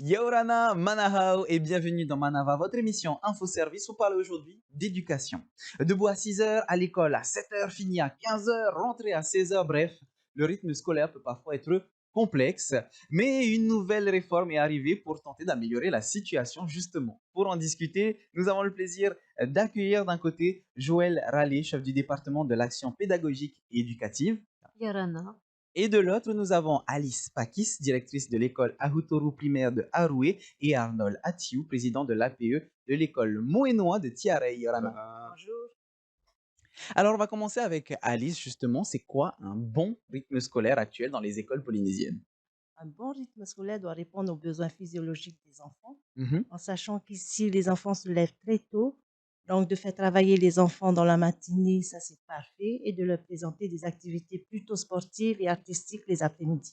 Yaorana, Manahao et bienvenue dans Manava, votre émission Info Service. On parle aujourd'hui d'éducation. Debout à 6 heures, à l'école à 7 heures, fini à 15 heures, rentré à 16 heures, bref, le rythme scolaire peut parfois être complexe, mais une nouvelle réforme est arrivée pour tenter d'améliorer la situation justement. Pour en discuter, nous avons le plaisir d'accueillir d'un côté Joël Rallé, chef du département de l'action pédagogique et éducative. Yarana. Et de l'autre, nous avons Alice Pakis, directrice de l'école Ahutoru primaire de Haroué, et Arnold Atiou, président de l'APE de l'école Moénois de Tiaray, Yorana. Bonjour. Alors, on va commencer avec Alice, justement. C'est quoi un bon rythme scolaire actuel dans les écoles polynésiennes? Un bon rythme scolaire doit répondre aux besoins physiologiques des enfants, Mhm. en sachant qu'ici, les enfants se lèvent très tôt. Donc, de faire travailler les enfants dans la matinée, ça c'est parfait, et de leur présenter des activités plutôt sportives et artistiques les après-midi.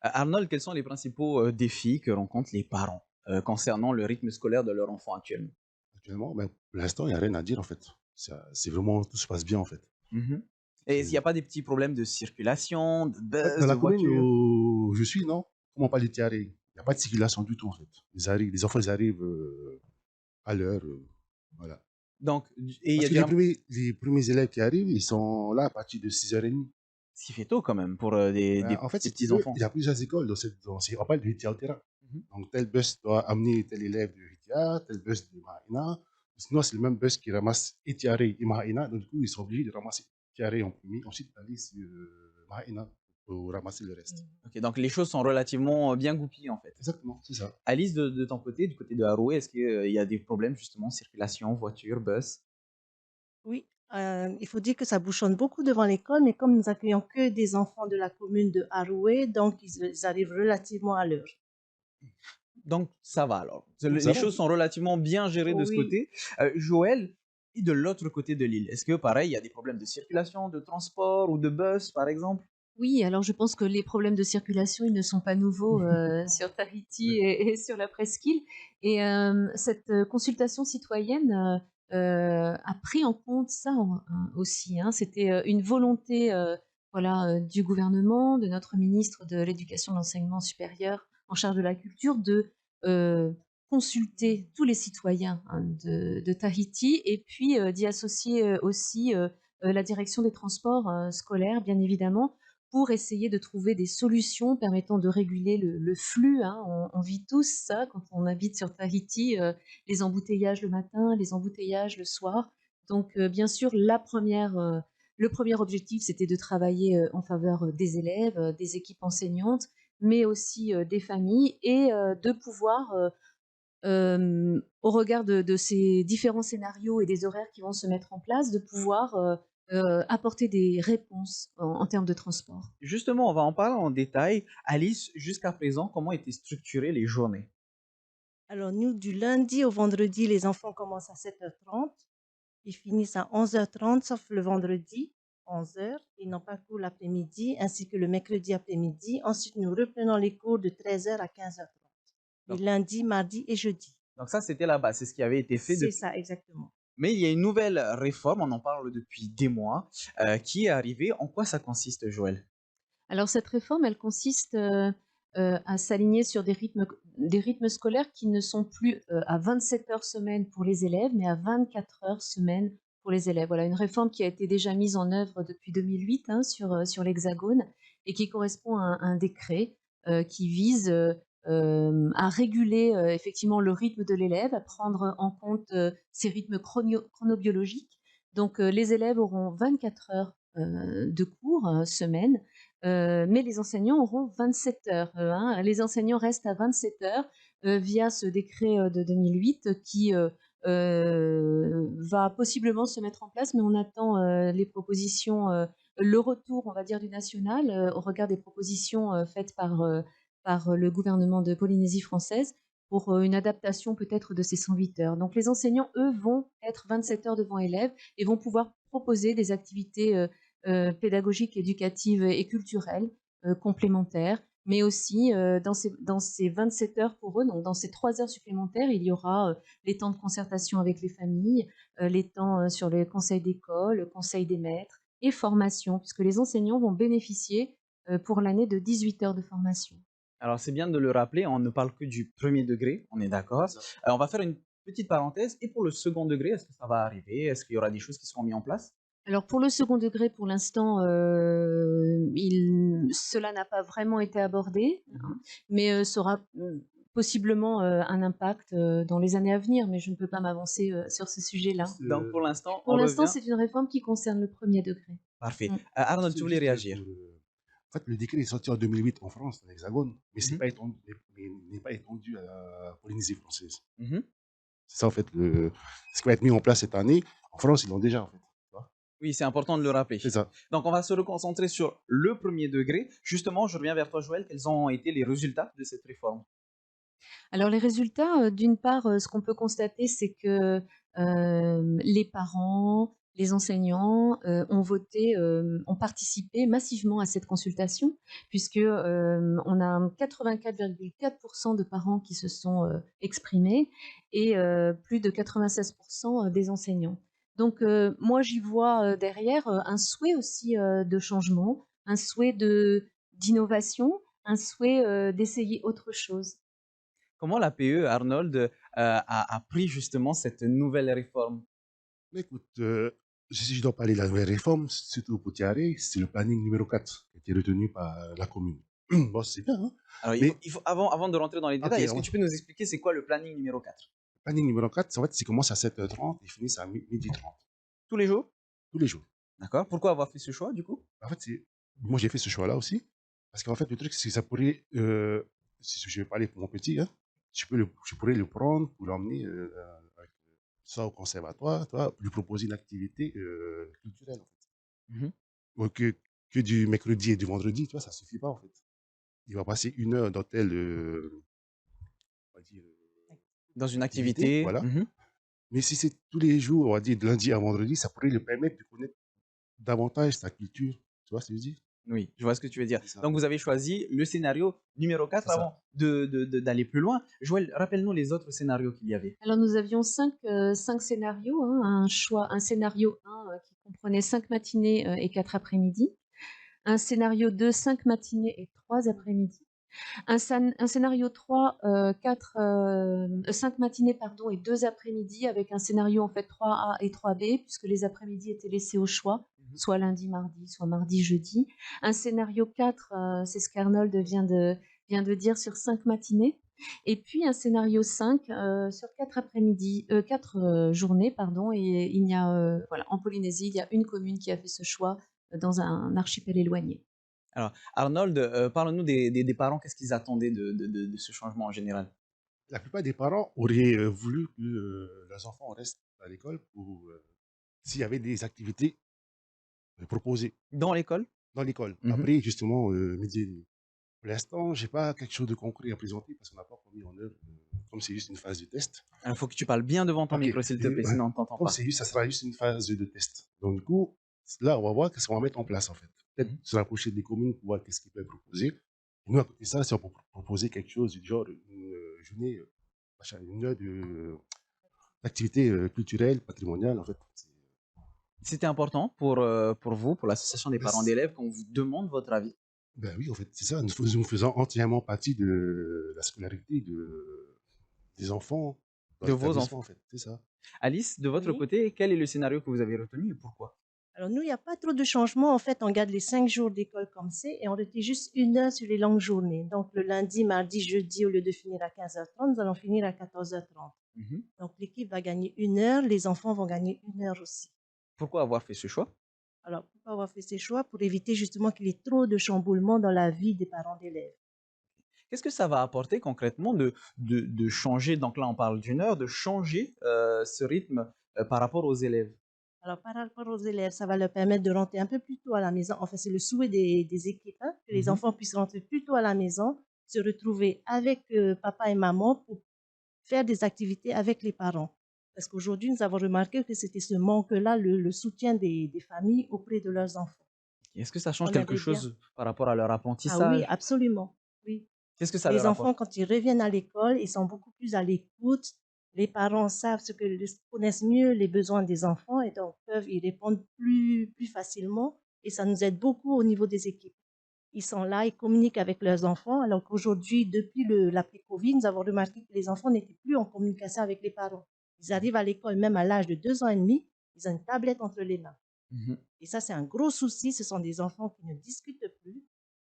Arnold, quels sont les principaux défis que rencontrent les parents concernant le rythme scolaire de leur enfant actuellement? Actuellement, ben, pour l'instant, il y a rien à dire, en fait. C'est vraiment tout se passe bien, en fait. Mhm. Et s'il n'y a C'est pas des petits problèmes de circulation, de buzz, dans de la commune voitures? où je suis, non? Comment on parle de Tiaré? Il y a pas de circulation du tout, en fait. Les enfants, ils arrivent à l'heure, voilà. Donc, et il y Parce a que du les premiers élèves qui arrivent, ils sont là à partir de 6h30. ce qui fait tôt quand même pour Ben, en fait, des si tu petits veux, il enfants. y a plusieurs écoles on parle de Hitia au terrain. Mhm. Donc, tel bus doit amener tel élève de Hitia, tel bus de Mahina. Sinon, c'est le même bus qui ramasse Etiaré et Mahina. Donc, du coup, ils sont obligés de ramasser Etiaré en premier, ensuite d'aller sur Mahina pour ramasser le reste. Ok, donc les choses sont relativement bien goupillées en fait. Exactement, c'est ça. Alice, de ton côté, du côté de Haroué, est-ce qu'il y a des problèmes justement, circulation, voiture, bus? Oui, il faut dire que ça bouchonne beaucoup devant l'école, mais comme nous accueillons que des enfants de la commune de Haroué, donc ils arrivent relativement à l'heure. Donc ça va alors. Donc, Les ça va. choses sont relativement bien gérées de ce Oui, côté. Joël, et de l'autre côté de l'île, est-ce que pareil, il y a des problèmes de circulation, de transport ou de bus par exemple? Oui, alors je pense que les problèmes de circulation, ils ne sont pas nouveaux sur Tahiti et sur la presqu'île. Et cette consultation citoyenne a pris en compte ça aussi, hein. C'était une volonté voilà, du gouvernement, de notre ministre de l'Éducation et de l'Enseignement supérieur en charge de la culture, de euh, consulter tous les citoyens hein, de Tahiti et puis d'y associer aussi la direction des transports scolaires, bien évidemment, pour essayer de trouver des solutions permettant de réguler le flux, hein. On vit tous ça quand on habite sur Tahiti, les embouteillages le matin, les embouteillages le soir. Donc, bien sûr, le premier objectif, c'était de travailler en faveur des élèves, des équipes enseignantes, mais aussi des familles et de pouvoir, au regard de ces différents scénarios et des horaires qui vont se mettre en place, de pouvoir apporter des réponses en termes de transport. Justement, on va en parler en détail. Alice, jusqu'à présent, comment étaient structurées les journées? alors nous, du lundi au vendredi, les enfants commencent à 7h30. Ils finissent à 11h30, sauf le vendredi, 11h. Ils n'ont pas cours l'après-midi, ainsi que le mercredi après-midi. Ensuite, nous reprenons les cours de 13h à 15h30, les Donc, lundis, mardis et jeudis. donc ça, c'était là-bas, c'est ce qui avait été fait C'est depuis. ça, exactement. Mais il y a une nouvelle réforme, on en parle depuis des mois, qui est arrivée. En quoi ça consiste, Joël? Alors cette réforme, elle consiste à s'aligner sur des rythmes scolaires qui ne sont plus à 27 heures semaine pour les élèves, mais à 24 heures semaine pour les élèves. Voilà, une réforme qui a été déjà mise en œuvre depuis 2008 hein, sur l'Hexagone et qui correspond à un décret qui vise à réguler effectivement le rythme de l'élève, à prendre en compte ses rythmes chronobiologiques. Donc les élèves auront 24 heures de cours semaine, mais les enseignants auront 27 heures. Hein. Les enseignants restent à 27 heures via ce décret de 2008 qui va possiblement se mettre en place, mais on attend les propositions, le retour, on va dire, du national au regard des propositions faites par le gouvernement de Polynésie française pour une adaptation peut-être de ces 108 heures. Donc les enseignants, eux, vont être 27 heures devant élèves et vont pouvoir proposer des activités pédagogiques, éducatives et culturelles complémentaires, mais aussi dans ces 27 heures pour eux, donc dans ces 3 heures supplémentaires, il y aura les temps de concertation avec les familles, les temps sur le conseil d'école, le conseil des maîtres et formation, puisque les enseignants vont bénéficier pour l'année de 18 heures de formation. Alors, c'est bien de le rappeler, on ne parle que du premier degré, on est d'accord. C'est ça. On va faire une petite parenthèse. Et pour le second degré, est-ce que ça va arriver? Est-ce qu'il y aura des choses qui seront mises en place? Alors pour le second degré, pour l'instant, cela n'a pas vraiment été abordé, hein, mais ça aura possiblement un impact dans les années à venir, mais je ne peux pas m'avancer sur ce sujet-là. Donc, pour l'instant, Pour on l'instant, revient. c'est une réforme qui concerne le premier degré. Parfait. Mm. Arnold, tu C'est voulais juste réagir? pour, en fait, le décret est sorti en 2008 en France, dans l'Hexagone, mais c'est Mhm, pas étendu, n'est pas étendu à la Polynésie française. mhm. C'est ça, en fait, ce qui va être mis en place cette année. En France, ils l'ont déjà, en fait. Tu vois. Oui, c'est important de le rappeler. C'est ça. Donc, on va se reconcentrer sur le premier degré. Justement, je reviens vers toi, Joël. Quels ont été les résultats de cette réforme? Alors les résultats, d'une part, ce qu'on peut constater, c'est que les parents, les enseignants ont participé massivement à cette consultation, puisque on a 84,4% de parents qui se sont exprimés et plus de 96% des enseignants. Donc moi, j'y vois derrière un souhait aussi de changement, un souhait d'innovation, un souhait d'essayer autre chose. Comment la PE, Arnold, a pris justement cette nouvelle réforme? Mais écoute, si je dois parler de la nouvelle réforme, surtout au Potiaré, c'est le planning numéro 4 qui a été retenu par la commune. Bon, c'est bien, hein. Alors, Mais, avant de rentrer dans les ok, détails, est-ce que tu peux nous expliquer c'est quoi le planning numéro 4? le planning numéro 4, en fait, ça commence à 7h30 et finit à midi 30, Tous les jours? tous les jours. D'accord. Pourquoi avoir fait ce choix, du coup? En fait, moi, j'ai fait ce choix-là aussi, parce qu'en fait, le truc, c'est que ça pourrait, si je vais parler pour mon petit, hein, je pourrais le prendre pour l'emmener soit au conservatoire, toi, lui proposer une activité culturelle, en fait. Mhm. Ou que du mercredi et du vendredi, tu vois, ça suffit pas, en fait. Il va passer 1 heure dans telle, on va dire, Dans une activité, activité. voilà. Mhm. Mais si c'est tous les jours, on va dire de lundi à vendredi, ça pourrait lui permettre de connaître davantage sa culture. Tu vois ce que je veux dire? Oui, je vois ce que tu veux dire. C'est ça. Donc, vous avez choisi le scénario numéro 4 C'est ça. avant d'aller plus loin. Joël, rappelle-nous les autres scénarios qu'il y avait. Alors nous avions cinq scénarios, hein, un scénario 1 qui comprenait 5 matinées et 4 après-midi, un scénario 2, 5 matinées et 3 après-midi, un scénario 3, 5 matinées pardon, et 2 après-midi avec un scénario en fait 3A et 3B puisque les après-midi étaient laissés au choix, soit lundi, mardi, soit mardi, jeudi. Un scénario 4, c'est ce qu'Arnold vient de dire sur 5 matinées. Et puis un scénario 5 sur 4 après-midi, 4 journées, pardon. Et il y a, voilà, en Polynésie, il y a une commune qui a fait ce choix dans un archipel éloigné. Alors, Arnold, parle-nous des parents. Qu'est-ce qu'ils attendaient de ce changement en général? La plupart des parents auraient voulu que leurs enfants restent à l'école pour s'il y avait des activités proposées Dans l'école? dans l'école. Mhm. Après, justement, midi et demi. Pour l'instant, j'ai pas quelque chose de concret à présenter parce qu'on n'a pas encore mis en œuvre, comme c'est juste une phase de test. Il faut que tu parles bien devant ton Ok, micro, s'il te plaît, sinon on ne t'entend comme pas. c'est juste, ça sera juste une phase de test. Donc, du coup, là, on va voir qu'est-ce qu'on va mettre en place, en fait. Peut-être Mhm. se rapprocher des communes pour voir qu'est-ce qu'ils peuvent proposer. Et nous, à côté de ça, si on peut proposer quelque chose du genre une journée, une heure d'activité culturelle, patrimoniale, en fait. C'était important pour vous, pour l'association des Ben, parents d'élèves, qu'on vous demande votre avis. ben oui, en fait, c'est ça. Nous faisons entièrement partie de la scolarité des enfants dans De vos l'établissement, enfants. en fait. C'est ça. Alice, de votre Oui. côté, quel est le scénario que vous avez retenu et pourquoi? Alors nous, il n'y a pas trop de changements. En fait, on garde les 5 jours d'école comme c'est et on retient juste 1 heure sur les longues journées. Donc le lundi, mardi, jeudi, au lieu de finir à 15h30, nous allons finir à 14h30. Mhm. Donc l'équipe va gagner 1 heure, les enfants vont gagner 1 heure aussi. Pourquoi avoir fait ce choix? Alors pourquoi avoir fait ces choix? Pour éviter justement qu'il y ait trop de chamboulements dans la vie des parents d'élèves. Qu'est-ce que ça va apporter concrètement de changer, donc là on parle d'une heure, de changer ce rythme par rapport aux élèves? Alors par rapport aux élèves, ça va leur permettre de rentrer un peu plus tôt à la maison. Enfin, c'est le souhait des équipes, hein, que les Mhm. enfants puissent rentrer plus tôt à la maison, se retrouver avec papa et maman pour faire des activités avec les parents. Parce qu'aujourd'hui, nous avons remarqué que c'était ce manque-là, le soutien des familles auprès de leurs enfants. Est-ce que ça change On quelque aimerait bien. chose par rapport à leur Ah oui, apprentissage? absolument. Oui. Qu'est-ce que ça Les leur enfants, apporte? quand ils reviennent à l'école, ils sont beaucoup plus à l'écoute. Les parents savent connaissent mieux les besoins des enfants et donc peuvent y répondre plus facilement. Et ça nous aide beaucoup au niveau des équipes. Ils sont là, ils communiquent avec leurs enfants, alors qu'aujourd'hui, depuis l'après-Covid, nous avons remarqué que les enfants n'étaient plus en communication avec les parents. Ils arrivent à l'école, même à l'âge de 2 ans et demi, ils ont une tablette entre les mains. Mhm. Et ça, c'est un gros souci. Ce sont des enfants qui ne discutent plus,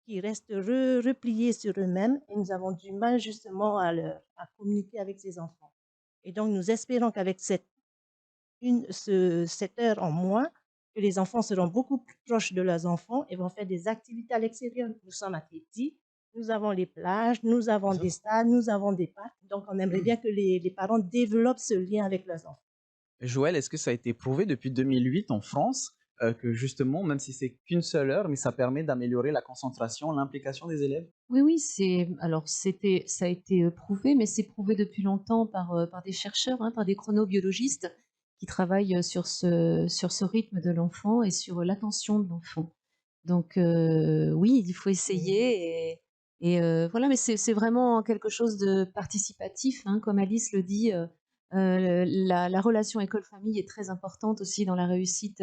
qui restent repliés sur eux-mêmes, et nous avons du mal justement à communiquer avec ces enfants. Et donc, nous espérons qu'avec cette heure en moins, que les enfants seront beaucoup plus proches de leurs enfants et vont faire des activités à l'extérieur. Nous sommes à Tahiti, nous avons les plages, nous avons C'est des ça. stades, nous avons des parcs. Donc, on aimerait bien que les parents développent ce lien avec leurs enfants. Joël, est-ce que ça a été prouvé depuis 2008 en France que justement, même si c'est qu'une seule heure, mais ça permet d'améliorer la concentration, l'implication des élèves? Oui, oui, ça a été prouvé, mais c'est prouvé depuis longtemps par des chercheurs, hein, par des chronobiologistes qui travaillent sur ce rythme de l'enfant et sur l'attention de l'enfant. Donc, oui, il faut essayer voilà, mais c'est vraiment quelque chose de participatif, hein, comme Alice le dit. La relation école-famille est très importante aussi dans la réussite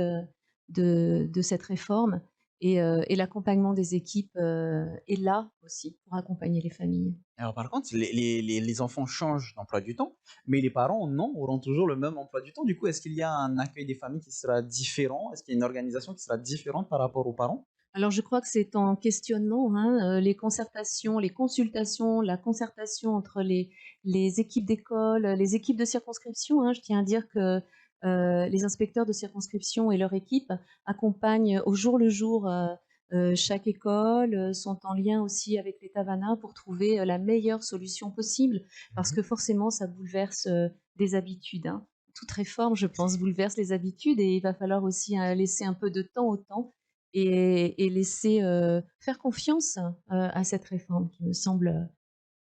de cette réforme. Et l'accompagnement des équipes est là aussi pour accompagner les familles. Alors par contre, les enfants changent d'emploi du temps, mais les parents, non, auront toujours le même emploi du temps. Du coup, est-ce qu'il y a un accueil des familles qui sera différent? Est-ce qu'il y a une organisation qui sera différente par rapport aux parents? Alors je crois que c'est en questionnement, hein, les concertations, les consultations, la concertation entre les équipes d'école, les équipes de circonscription, hein. Je tiens à dire que les inspecteurs de circonscription et leur équipe accompagnent au jour le jour chaque école, sont en lien aussi avec les Tavana pour trouver la meilleure solution possible, parce Mhm. que forcément ça bouleverse des habitudes, hein. Toute réforme, je pense, bouleverse les habitudes et il va falloir aussi laisser un peu de temps au temps et laisser faire confiance à cette réforme qui me semble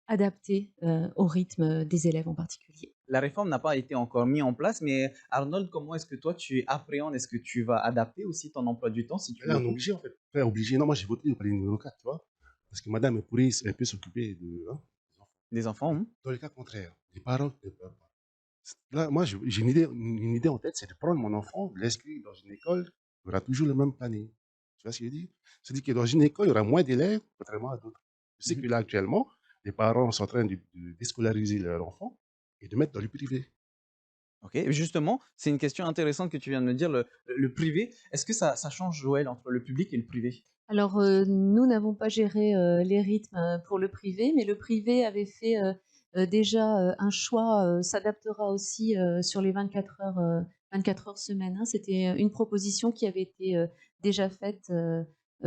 adaptée au rythme des élèves en particulier. La réforme n'a pas été encore mise en place, mais Arnold, comment est-ce que toi tu appréhendes? Est-ce que tu vas adapter aussi ton emploi du temps si Mais tu là, le on est peux? obligé, en fait. Frère, obligé. Non, moi, j'ai voté pour les numéro 4, tu vois. Parce que madame, elle peut s'occuper hein, des enfants. Des enfants, Mais hein? dans le cas contraire, les parents ne peuvent pas. Là, moi, j'ai une idée en tête, c'est de prendre mon enfant, de l'inscrire dans une école, il y aura toujours le même panier. Tu vois ce que je veux dire? C'est-à-dire que dans une école, il y aura moins d'élèves, contrairement à d'autres. Je sais Mhm. que là, actuellement, les parents sont en train de déscolariser leurs enfants et de mettre dans le privé. Ok, justement, c'est une question intéressante que tu viens de me dire, le privé. Est-ce que ça change, Joël, entre le public et le privé? Alors, nous n'avons pas géré les rythmes pour le privé, mais le privé avait fait déjà un choix, s'adaptera aussi sur les 24 heures semaine, hein. C'était une proposition qui avait été déjà faite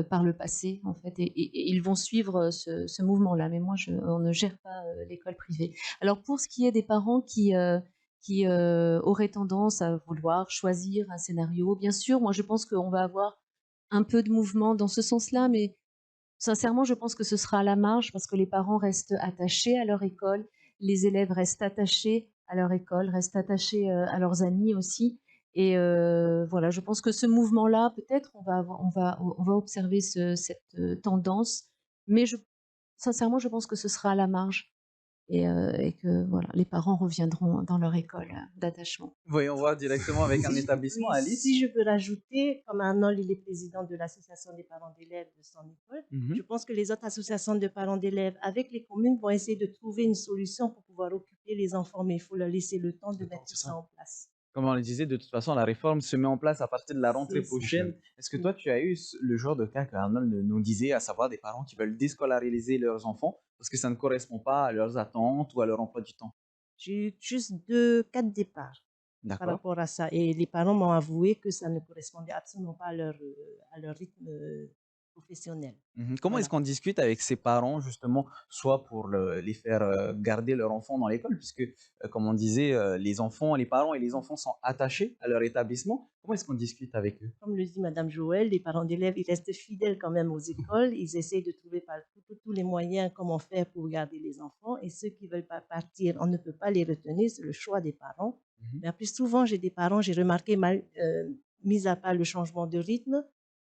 par le passé, en fait, et ils vont suivre ce mouvement-là. Mais moi, on ne gère pas l'école privée. Alors, pour ce qui est des parents qui auraient tendance à vouloir choisir un scénario, bien sûr, moi, je pense qu'on va avoir un peu de mouvement dans ce sens-là, mais sincèrement, je pense que ce sera à la marge parce que les parents restent attachés à leur école, les élèves restent attachés à leur école, restent attachés à leurs amis aussi. Et voilà, je pense que ce mouvement-là, peut-être, on va observer cette tendance, mais sincèrement, je pense que ce sera à la marge et que voilà, les parents reviendront dans leur école d'attachement. Voyons voir directement avec un établissement, Oui, Alice. si je peux rajouter, comme Arnold, il est président de l'association des parents d'élèves de son école, je Mhm. pense que les autres associations de parents d'élèves avec les communes vont essayer de trouver une solution pour pouvoir occuper les enfants, mais il faut leur laisser le temps de mettre tout C'est ça ça. en place. Comme on le disait, de toute façon, la réforme se met en place à partir de la rentrée C'est ça. prochaine. Prochaine. Est-ce que Oui. toi, tu as eu le genre de cas que Arnold nous disait, à savoir des parents qui veulent déscolariser leurs enfants parce que ça ne correspond pas à leurs attentes ou à leur emploi du temps? J'ai eu juste 2 cas de départ par D'accord. rapport à ça. Et les parents m'ont avoué que ça ne correspondait absolument pas à leur rythme professionnel. Mhm. Comment est-ce Voilà. qu'on discute avec ces parents, justement, soit pour les faire garder leur enfant dans l'école, puisque, comme on disait, les enfants, les parents et les enfants sont attachés à leur établissement. Comment est-ce qu'on discute avec eux? Comme le dit Madame Joël, les parents d'élèves, ils restent fidèles quand même aux écoles. Ils essayent de trouver par tous les moyens comment faire pour garder les enfants. Et ceux qui veulent pas partir, on ne peut pas les retenir. C'est le choix des parents. Mhm. Mais après, souvent, j'ai des parents, j'ai remarqué, mis à part le changement de rythme,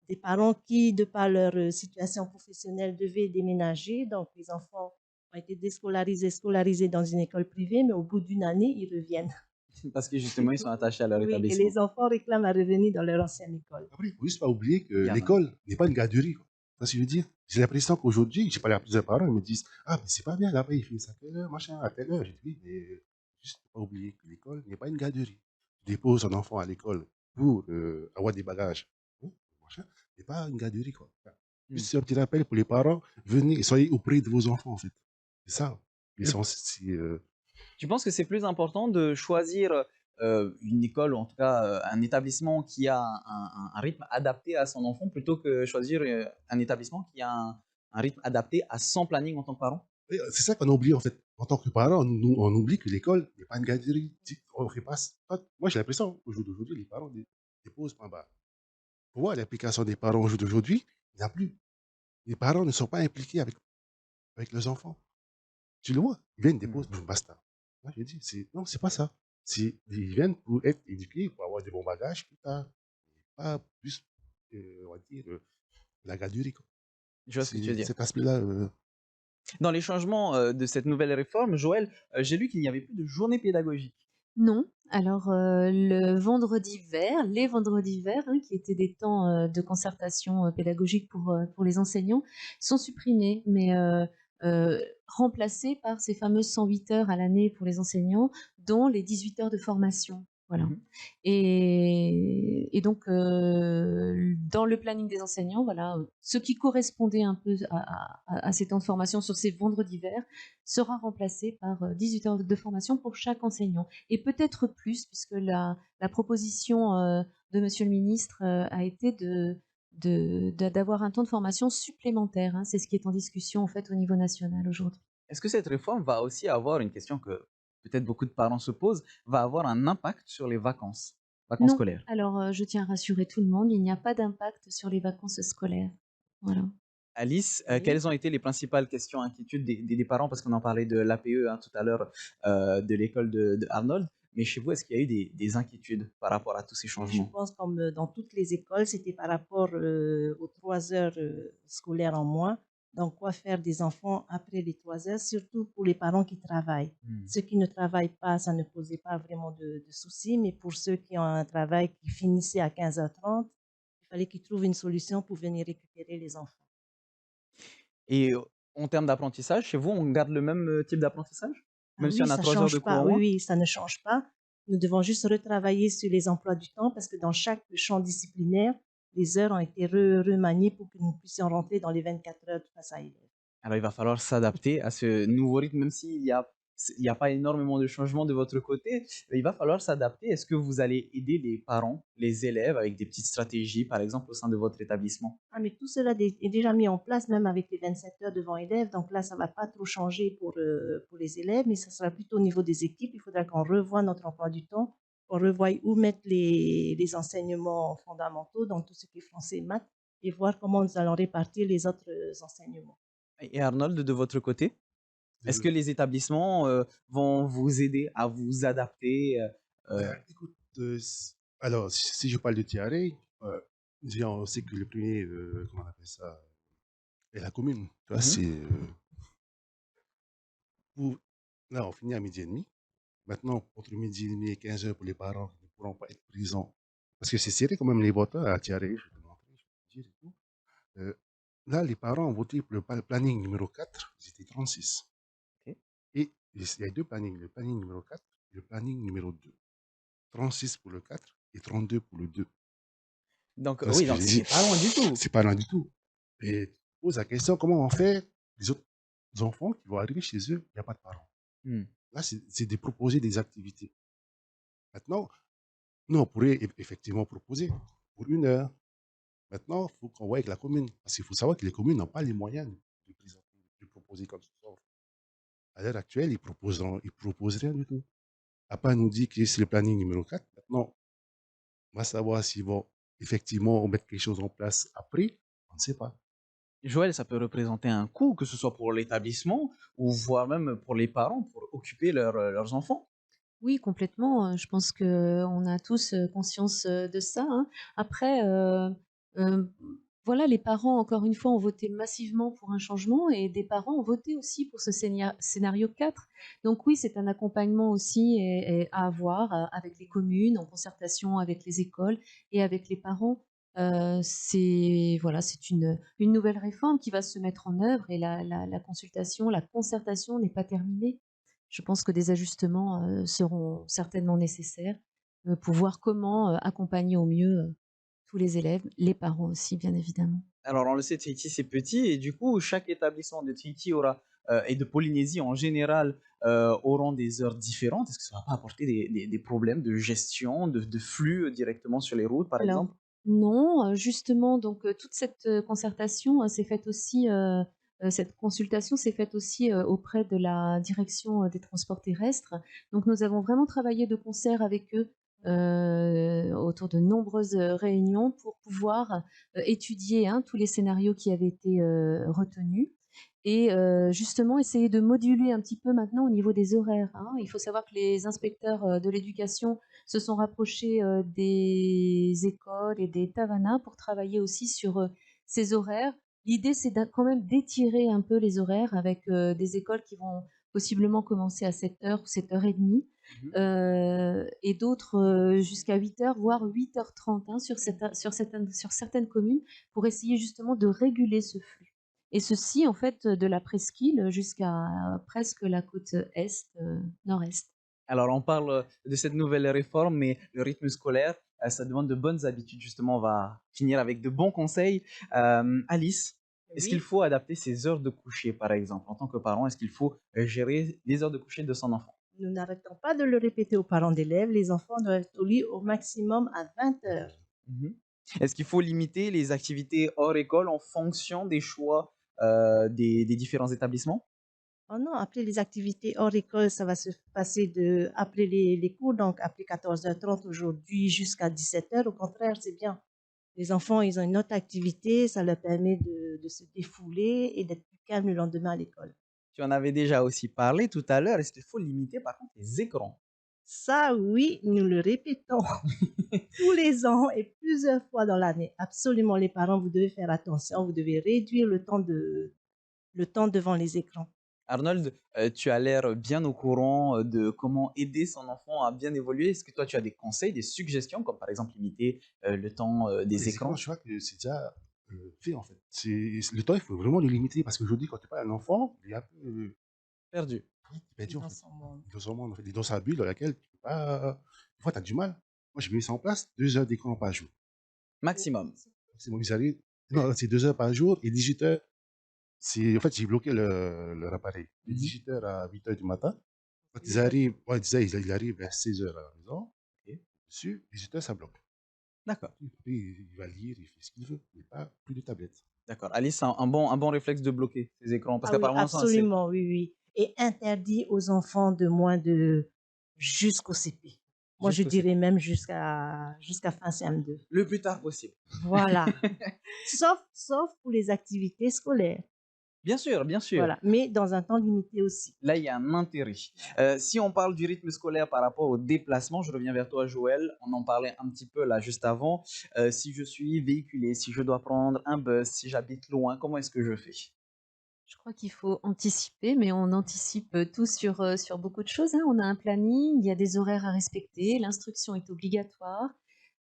des parents qui, de par leur situation professionnelle, devaient déménager. Donc, les enfants ont été scolarisés dans une école privée, mais au bout d'une année, ils reviennent. Parce que, justement, ils sont attachés à leur Oui, et établissement. les enfants réclament à revenir dans leur ancienne école. Après, il ne faut juste pas oublier que Bien, hein. l'école n'est pas une garderie, quoi. vois ce que je veux dire? J'ai l'impression qu'aujourd'hui, j'ai parlé à plusieurs parents, ils me disent: «Ah, mais c'est pas bien là-bas, ils finissent à quelle heure, machin, à telle heure.» J'ai dit: «Oui, mais juste faut pas oublier que l'école n'est pas une garderie. Tu déposes un enfant à l'école pour avoir des bagages, hein, machin, c'est pas une garderie, quoi.» Enfin, Hmm. juste un petit rappel pour les parents, venez, soyez auprès de vos enfants, en fait. C'est ça, Le l'essence. Tu penses que c'est plus important de choisir une école, ou en tout cas un établissement qui a un rythme adapté à son enfant, plutôt que choisir un établissement qui a un rythme adapté à son planning en tant que parent? C'est ça qu'on oublie, en fait. En tant que parent, on oublie que l'école n'est pas une garderie. On fait pas, moi, j'ai l'impression, au jour d'aujourd'hui, les parents déposent point barre. Pour moi, l'implication des parents au jour d'aujourd'hui, il n'y a plus. Les parents ne sont pas impliqués avec leurs enfants. Tu le vois, ils viennent, Hmm. déposent, boum, basta. Moi, je dis, non, c'est pas ça. Ils viennent pour être éduqués, pour avoir des bons bagages plus tard. Pas plus, on va dire, la garderie, quoi. Je vois ce que tu veux C'est dire. cet aspect-là. Dans les changements de cette nouvelle réforme, Joël, j'ai lu qu'il n'y avait plus de journée pédagogique. Non, alors, le vendredi vert, les vendredis verts, hein, qui étaient des temps, de concertation, pédagogique pour les enseignants, sont supprimés, mais remplacés par ces fameuses 108 heures à l'année pour les enseignants, dont les 18 heures de formation. Voilà. Mhm. Et donc, dans le planning des enseignants, voilà, ce qui correspondait un peu à ces temps de formation sur ces vendredis verts sera remplacé par 18 heures de formation pour chaque enseignant. Et peut-être plus, puisque la proposition de Monsieur le ministre a été d'avoir un temps de formation supplémentaire, hein. C'est ce qui est en discussion en fait au niveau national aujourd'hui. Est-ce que cette réforme va aussi avoir une question que peut-être beaucoup de parents se posent, va avoir un impact sur les vacances Non, scolaires? alors je tiens à rassurer tout le monde, il n'y a pas d'impact sur les vacances scolaires. Voilà. Alice, Oui. quelles ont été les principales questions, inquiétudes des parents? Parce qu'on en parlait de l'APE hein, tout à l'heure, de l'école de Arnold. Mais chez vous, est-ce qu'il y a eu des inquiétudes par rapport à tous ces Oui, je changements? pense comme dans toutes les écoles, c'était par rapport aux 3 heures scolaires en moins. Donc, quoi faire des enfants après les 3 heures, surtout pour les parents qui travaillent. Hmm. Ceux qui ne travaillent pas, ça ne posait pas vraiment de soucis, mais pour ceux qui ont un travail qui finissait à 15h30, il fallait qu'ils trouvent une solution pour venir récupérer les enfants. Et en termes d'apprentissage, chez vous, on garde le même type d'apprentissage? Ah Même si oui, on a ça 3 heures de change cours pas. en Oui, moins? oui, ça ne change pas. Nous devons juste retravailler sur les emplois du temps parce que dans chaque champ disciplinaire, les heures ont été remaniées pour que nous puissions rentrer dans les 24 heures face à élèves. Alors, il va falloir s'adapter à ce nouveau rythme, même il y a pas énormément de changements de votre côté, il va falloir s'adapter. Est-ce que vous allez aider les parents, les élèves avec des petites stratégies, par exemple, au sein de votre établissement? Ah, mais tout cela est déjà mis en place, même avec les 27 heures devant élèves. Donc là, ça ne va pas trop changer pour les élèves, mais ça sera plutôt au niveau des équipes. Il faudra qu'on revoie notre emploi du temps, qu'on revoie où mettre les enseignements fondamentaux, donc tout ce qui est français et maths, et voir comment nous allons répartir les autres enseignements. Et Arnold, de votre côté, est-ce que Euh, les établissements vont vous aider à vous adapter Écoute, alors, si je parle de Tiare, déjà, on sait que le premier, comment on appelle ça, est la commune. Tu vois, Mhm. pour- là, on finit à midi et demi. Maintenant, entre midi et demi et 15 heures pour les parents qui ne pourront pas être présents. Parce que c'est serré quand même les votes hein, à Tiare, je vais te montrer, je vais te dire et tout. Euh, Là, les parents ont voté pour le planning numéro 4, c'était 36. Ok. Et il y a deux plannings, le planning numéro 4 et le planning numéro 2. 36 pour le 4 et 32 pour le 2. Donc, Tu vois ce oui, que je donc dis? c'est pas loin du tout. C'est pas loin du tout. Et tu poses la question, comment on fait les autres enfants qui vont arriver chez eux, il n'y a pas de parents. Hmm. Là, c'est de proposer des activités. Maintenant, nous, on pourrait effectivement proposer pour 1 heure. Maintenant, il faut qu'on voie avec la commune. Parce qu'il faut savoir que les communes n'ont pas les moyens de proposer comme ça. À l'heure actuelle, ils proposent rien du tout. À part nous dire que c'est le planning numéro 4. Maintenant, on va savoir s'ils vont effectivement mettre quelque chose en place après. On ne sait pas. Joël, ça peut représenter un coût, que ce soit pour l'établissement ou voire même pour les parents, pour occuper leurs enfants. Oui, complètement, je pense qu'on a tous, conscience, de ça, hein. Après, hem, voilà, les parents, encore une fois, ont voté massivement pour un changement et des parents ont voté aussi pour ce scénario 4. Donc oui, c'est un accompagnement aussi et à avoir, avec les communes, en concertation avec les écoles et avec les parents. C'est voilà, c'est une nouvelle réforme qui va se mettre en œuvre et la consultation, la concertation n'est pas terminée. Je pense que des ajustements, seront certainement nécessaires, pour voir comment, accompagner au mieux, tous les élèves, les parents aussi bien évidemment. Alors, on le sait, Tahiti, c'est petit et du coup, chaque établissement de Tahiti aura, et de Polynésie en général, auront des heures différentes. Est-ce que ça va pas apporter des problèmes de gestion, de flux directement sur les routes, par Alors exemple? non, justement donc toute cette, concertation, s'est faite aussi, cette consultation s'est faite aussi, auprès de la direction, des transports terrestres. Donc nous avons vraiment travaillé de concert avec eux, autour de nombreuses, réunions pour pouvoir, étudier, hein, tous les scénarios qui avaient été, retenus et justement essayer de moduler un petit peu maintenant au niveau des horaires, hein. Il faut savoir que les inspecteurs, de l'éducation se sont rapprochés, des écoles et des tavernas pour travailler aussi sur, ces horaires. L'idée, c'est quand même d'étirer un peu les horaires avec, des écoles qui vont possiblement commencer à 7 heures ou 7 h 30 Mmh. et d'autres, jusqu'à 8 heures, voire 8 h 30, hein, sur certaines communes pour essayer justement de réguler ce flux et ceci, en fait, de la presqu'île jusqu'à presque la côte est, nord-est. Alors, on parle de cette nouvelle réforme, mais le rythme scolaire, ça demande de bonnes habitudes. Justement, on va finir avec de bons conseils. Alice, est-ce qu'il Oui, faut adapter ses heures de coucher, par exemple? En tant que parent, est-ce qu'il faut gérer les heures de coucher de son enfant? nous n'arrêtons pas de le répéter aux parents d'élèves, les enfants doivent être au lit au maximum à 20 heures. Mhm. Est-ce qu'il faut limiter les activités hors école en fonction des choix des différents établissements? Oh non, après les activités hors école, ça va se passer de après les cours, donc après 14h30 aujourd'hui jusqu'à 17 heures. Au contraire, c'est bien. Les enfants, ils ont une autre activité, ça leur permet de se défouler et d'être plus calme le lendemain à l'école. Tu en avais déjà aussi parlé tout à l'heure. Est-ce qu'il faut limiter, par contre, les écrans? Ça, oui, nous le répétons tous les ans et plusieurs fois dans l'année. Absolument, les parents, vous devez faire attention, vous devez réduire le temps devant les écrans. Arnold, tu as l'air bien au courant de comment aider son enfant à bien évoluer. Est-ce que toi, tu as des conseils, des suggestions, comme par exemple limiter le temps des Les écrans, écrans? je vois que c'est déjà fait en fait. Le temps, il faut vraiment le limiter parce qu'aujourd'hui, quand tu parles à un enfant, il est un peu Perdu. perdu en Dans fait. son monde. Il est dans son monde, en fait. Il est dans sa bulle dans laquelle tu peux pas. Des fois, tu as du mal. Moi, j'ai mis ça en place 2 heures d'écran par jour. Maximum. C'est mon allé. Non, c'est 2 heures par jour et 18 heures. En fait, j'ai bloqué leur appareil de Mhm. 18 heures à 8 heures du matin. Quand ils Oui, parce arrivent, ouais, ils arrivent vers 16 heures à la maison. Ok. Dessus, 18 heures, ça bloque. D'accord. Puis, il va lire, il fait ce qu'il veut, mais pas plus de tablette. D'accord. Alice, c'est un bon réflexe de bloquer ces écrans, parce ah oui, qu'apparemment, ça, c'est absolument, oui, oui. Et interdit aux enfants de moins de jusqu'au CP. Moi, je juste aussi. dirais même jusqu'à fin CM2. Le plus tard possible. Voilà. Sauf pour les activités scolaires. Bien sûr, bien sûr. Voilà. Mais dans un temps limité aussi. Là, il y a un intérêt. Si on parle du rythme scolaire par rapport au déplacement, je reviens vers toi, Joël. On en parlait un petit peu là juste avant. Si je suis véhiculé, si je dois prendre un bus, si j'habite loin, comment est-ce que je fais? Je crois qu'il faut anticiper, mais on anticipe tout sur beaucoup de choses, hein. On a un planning, il y a des horaires à respecter, l'instruction est obligatoire.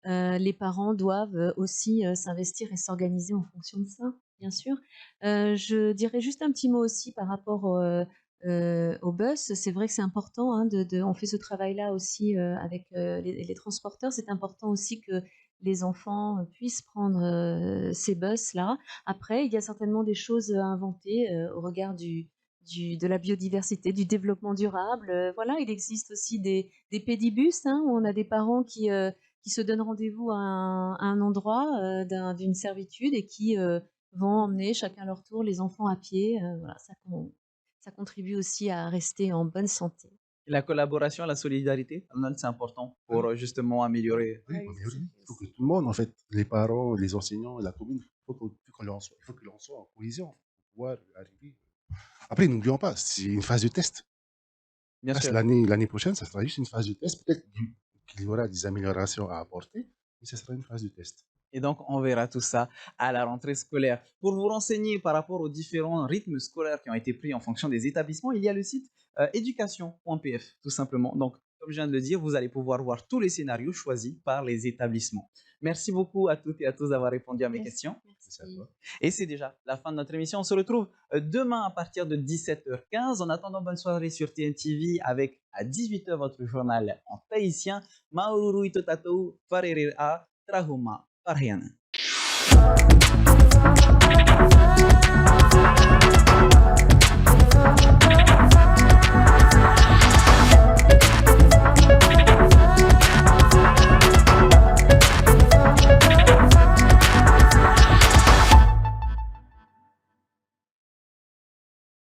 Les parents doivent aussi s'investir et s'organiser en fonction de ça, bien sûr. Je dirais juste un petit mot aussi par rapport au bus. C'est vrai que c'est important, hein, on fait ce travail-là aussi avec les transporteurs. C'est important aussi que les enfants puissent prendre ces bus-là. Après, il y a certainement des choses à inventer au regard de la biodiversité, du développement durable. Voilà, il existe aussi des pédibus, hein, où on a des parents qui se donnent rendez-vous à un endroit d'une servitude et qui vont emmener chacun leur tour les enfants à pied. Voilà, ça contribue aussi à rester en bonne santé. La collaboration, la solidarité, Arnold, c'est important Ah pour oui, justement améliorer. oui, Ah oui, mais ça oui, s'est il fait faut que aussi. tout le monde, en fait, les parents, les enseignants, la commune, il faut que l'on soit en cohésion pour pouvoir arriver. Après, n'oublions pas, c'est une phase de test. Bien Là, sûr. l'année prochaine, ça sera juste une phase de test. Peut-être qu'il y aura des améliorations à apporter, mais ce sera une phase de test. Et donc, on verra tout ça à la rentrée scolaire. Pour vous renseigner par rapport aux différents rythmes scolaires qui ont été pris en fonction des établissements, il y a le site éducation.pf, tout simplement. Donc, comme je viens de le dire, vous allez pouvoir voir tous les scénarios choisis par les établissements. Merci beaucoup à toutes et à tous d'avoir répondu à mes questions. Merci à toi. Et c'est déjà la fin de notre émission. On se retrouve demain à partir de 17h15. En attendant, bonne soirée sur TNTV avec à 18h votre journal en tahitien. Maururu itotatou farerira trahuma parhiana.